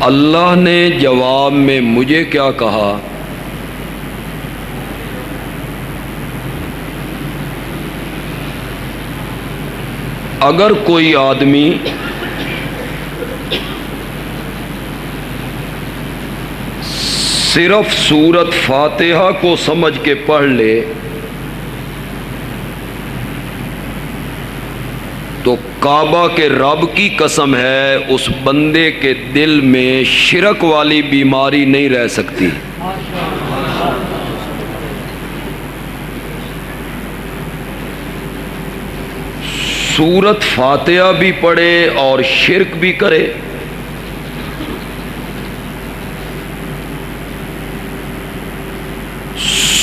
اللہ نے جواب میں مجھے کیا کہا؟ اگر کوئی آدمی صرف سورت فاتحہ کو سمجھ کے پڑھ لے تو کعبہ کے رب کی قسم ہے اس بندے کے دل میں شرک والی بیماری نہیں رہ سکتی۔ سورت فاتحہ بھی پڑھے اور شرک بھی کرے،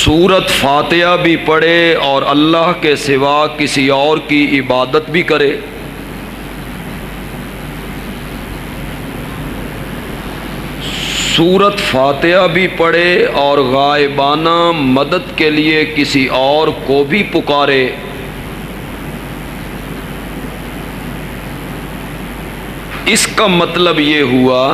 سورت فاتحہ بھی پڑھے اور اللہ کے سوا کسی اور کی عبادت بھی کرے، سورت فاتحہ بھی پڑھے اور غائبانہ مدد کے لیے کسی اور کو بھی پکارے، اس کا مطلب یہ ہوا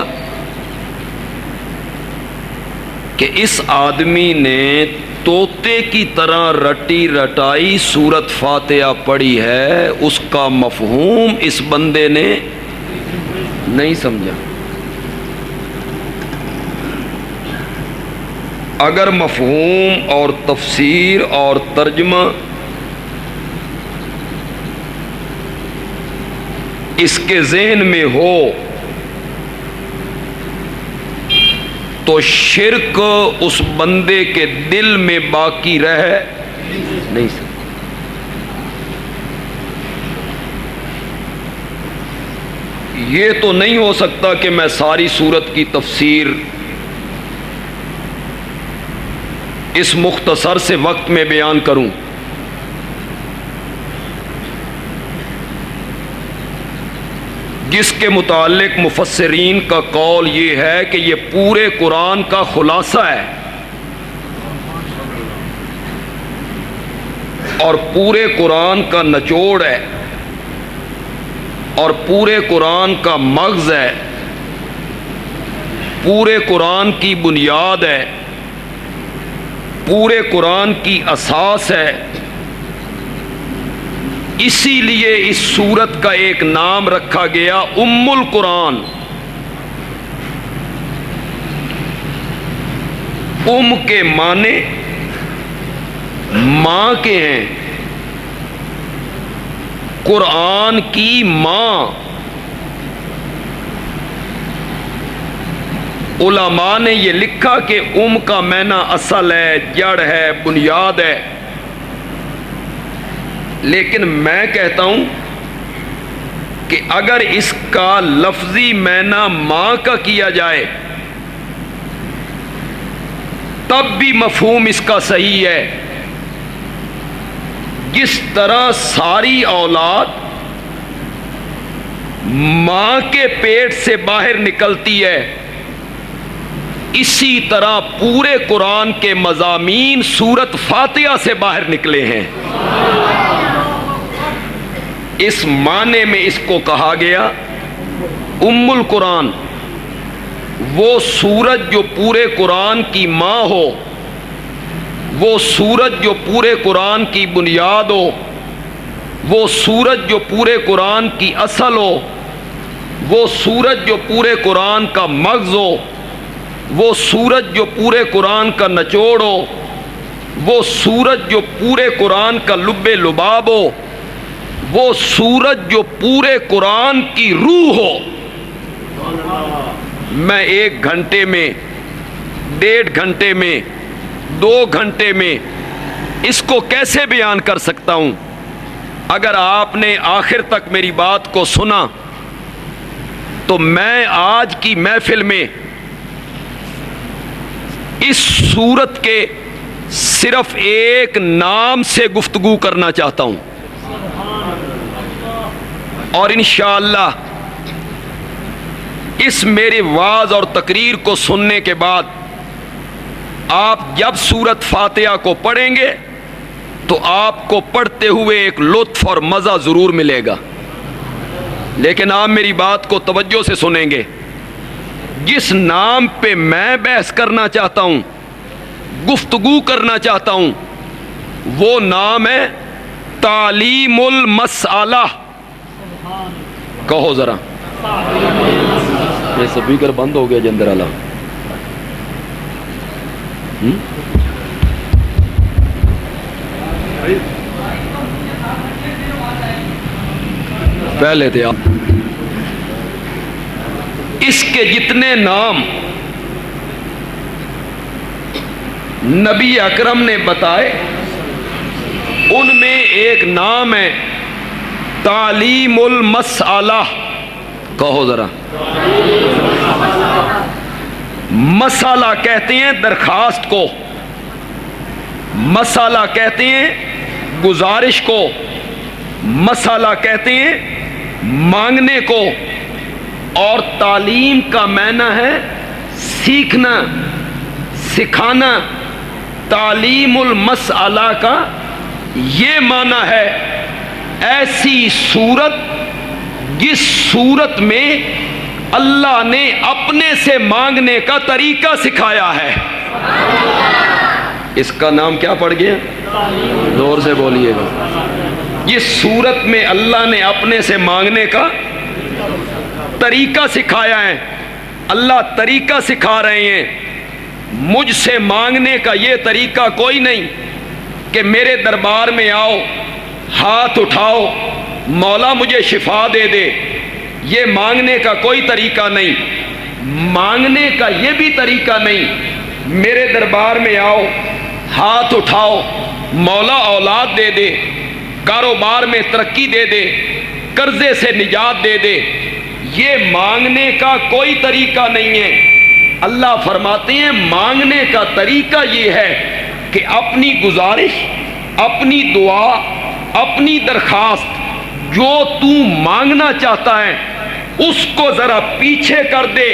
کہ اس آدمی نے طوطے کی طرح رٹی رٹائی سورت فاتحہ پڑھی ہے، اس کا مفہوم اس بندے نے نہیں سمجھا۔ اگر مفہوم اور تفسیر اور ترجمہ اس کے ذہن میں ہو تو شرک اس بندے کے دل میں باقی رہ نہیں سکتا۔ یہ تو نہیں ہو سکتا کہ میں ساری سورت کی تفسیر اس مختصر سے وقت میں بیان کروں۔ جس کے متعلق مفسرین کا قول یہ ہے کہ یہ پورے قرآن کا خلاصہ ہے اور پورے قرآن کا نچوڑ ہے اور پورے قرآن کا مغز ہے، پورے قرآن کی بنیاد ہے، پورے قرآن کی اساس ہے۔ اسی لیے اس سورت کا ایک نام رکھا گیا ام القرآن۔ ام کے معنی ماں کے ہیں، قرآن کی ماں۔ علماء نے یہ لکھا کہ ام کا معنی اصل ہے، جڑ ہے، بنیاد ہے، لیکن میں کہتا ہوں کہ اگر اس کا لفظی معنی ماں کا کیا جائے تب بھی مفہوم اس کا صحیح ہے۔ جس طرح ساری اولاد ماں کے پیٹ سے باہر نکلتی ہے، اسی طرح پورے قرآن کے مضامین سورت فاتحہ سے باہر نکلے ہیں۔ اس معنی میں اس کو کہا گیا ام القرآن۔ وہ سورت جو پورے قرآن کی ماں ہو، وہ سورت جو پورے قرآن کی بنیاد ہو، وہ سورت جو پورے قرآن کی اصل ہو، وہ سورت جو پورے قرآن کا مغز ہو، وہ سورت جو پورے قرآن کا نچوڑ ہو، وہ سورت جو پورے قرآن کا لب لباب ہو، وہ سورت جو پورے قرآن کی روح ہو۔ میں 1 گھنٹے میں، 1.5 گھنٹے میں، 2 گھنٹے میں اس کو کیسے بیان کر سکتا ہوں؟ اگر آپ نے آخر تک میری بات کو سنا تو میں آج کی محفل میں اس سورت کے صرف ایک نام سے گفتگو کرنا چاہتا ہوں، اور انشاءاللہ اس میرے وعظ اور تقریر کو سننے کے بعد آپ جب سورت فاتحہ کو پڑھیں گے تو آپ کو پڑھتے ہوئے ایک لطف اور مزہ ضرور ملے گا، لیکن آپ میری بات کو توجہ سے سنیں گے۔ جس نام پہ میں بحث کرنا چاہتا ہوں، گفتگو کرنا چاہتا ہوں، وہ نام ہے تعلیم المسئلہ. کہو ذرا. یہ سپیکر بند ہو گیا جندر والا. پہلے تھے آپ. اس کے جتنے نام نبی اکرم نے بتائے ان میں ایک نام ہے تعلیم المسئلہ. کہو ذرا. مسئلہ کہتے ہیں درخواست کو، مسئلہ کہتے ہیں گزارش کو، مسئلہ کہتے ہیں مانگنے کو، اور تعلیم کا معنی ہے سیکھنا، سکھانا. تعلیم المسئلہ کا یہ معنی ہے ایسی صورت جس صورت میں اللہ نے اپنے سے مانگنے کا طریقہ سکھایا ہے. اس کا نام کیا پڑ گیا؟ زور سے بولیے گا. جس صورت میں اللہ نے اپنے سے مانگنے کا طریقہ سکھایا ہے. اللہ طریقہ سکھا رہے ہیں. مجھ سے مانگنے کا یہ طریقہ کوئی نہیں کہ میرے دربار میں آؤ، ہاتھ اٹھاؤ، مولا مجھے شفا دے دے. یہ مانگنے کا کوئی طریقہ نہیں. مانگنے کا یہ بھی طریقہ نہیں میرے دربار میں آؤ، ہاتھ اٹھاؤ، مولا اولاد دے دے، کاروبار میں ترقی دے دے، قرضے سے نجات دے دے. یہ مانگنے کا کوئی طریقہ نہیں ہے. اللہ فرماتے ہیں مانگنے کا طریقہ یہ ہے کہ اپنی گزارش، اپنی دعا، اپنی درخواست جو تو مانگنا چاہتا ہے اس کو ذرا پیچھے کر دے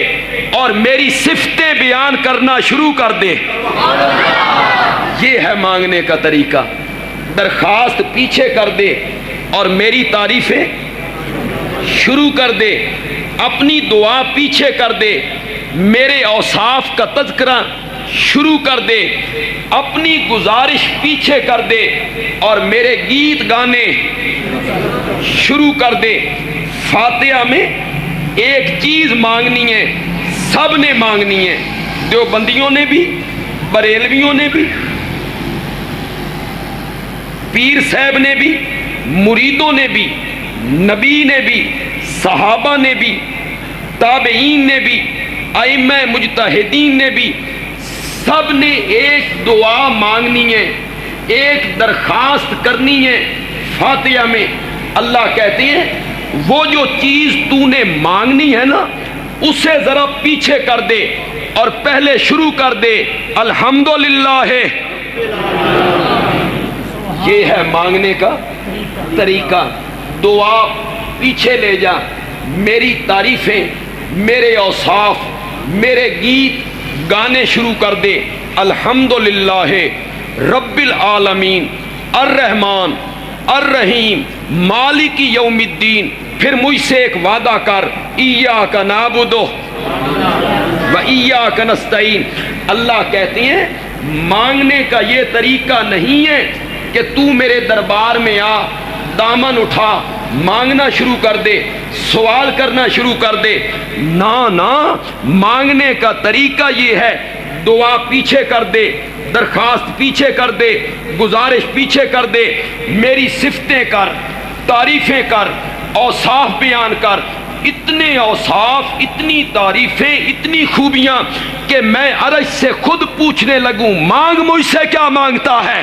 اور میری صفتیں بیان کرنا شروع کر دے. یہ ہے مانگنے کا طریقہ. درخواست پیچھے کر دے اور میری تعریفیں شروع کر دے. اپنی دعا پیچھے کر دے، میرے اوصاف کا تذکرہ شروع کر دے. اپنی گزارش پیچھے کر دے اور میرے گیت گانے شروع کر دے. فاتحہ میں ایک چیز مانگنی ہے، سب نے مانگنی ہے. دیوبندیوں نے بھی، بریلویوں نے بھی، پیر صاحب نے بھی، مریدوں نے بھی، نبی نے بھی، صحابہ نے بھی، تابعین نے بھی، ائمہ مجتہدین نے بھی، سب نے ایک دعا مانگنی ہے، ایک درخواست کرنی ہے. فاتحہ میں اللہ کہتے ہیں وہ جو چیز تو نے مانگنی ہے نا اسے ذرا پیچھے کر دے اور پہلے شروع کر دے الحمدللہ. یہ ہے مانگنے کا طریقہ. دعا پیچھے لے جا، میری تعریفیں، میرے اوصاف، میرے گیت گانے شروع کر دے. الحمدللہ رب العالمین الرحمن الرحیم مالک یوم الدین. پھر مجھ سے ایک وعدہ کر ایاک نعبد و ایاک نستعین. اللہ کہتے ہیں مانگنے کا یہ طریقہ نہیں ہے کہ تو میرے دربار میں آ، دامن اٹھا، مانگنا شروع کر دے، سوال کرنا شروع کر دے. نا مانگنے کا طریقہ یہ ہے دعا پیچھے کر دے، درخواست پیچھے کر دے، گزارش پیچھے کر دے، میری صفتیں کر، تعریفیں کر، اوصاف بیان کر. اتنے اوصاف، اتنی تعریفیں، اتنی خوبیاں کہ میں عرش سے خود پوچھنے لگوں مانگ مجھ سے کیا مانگتا ہے.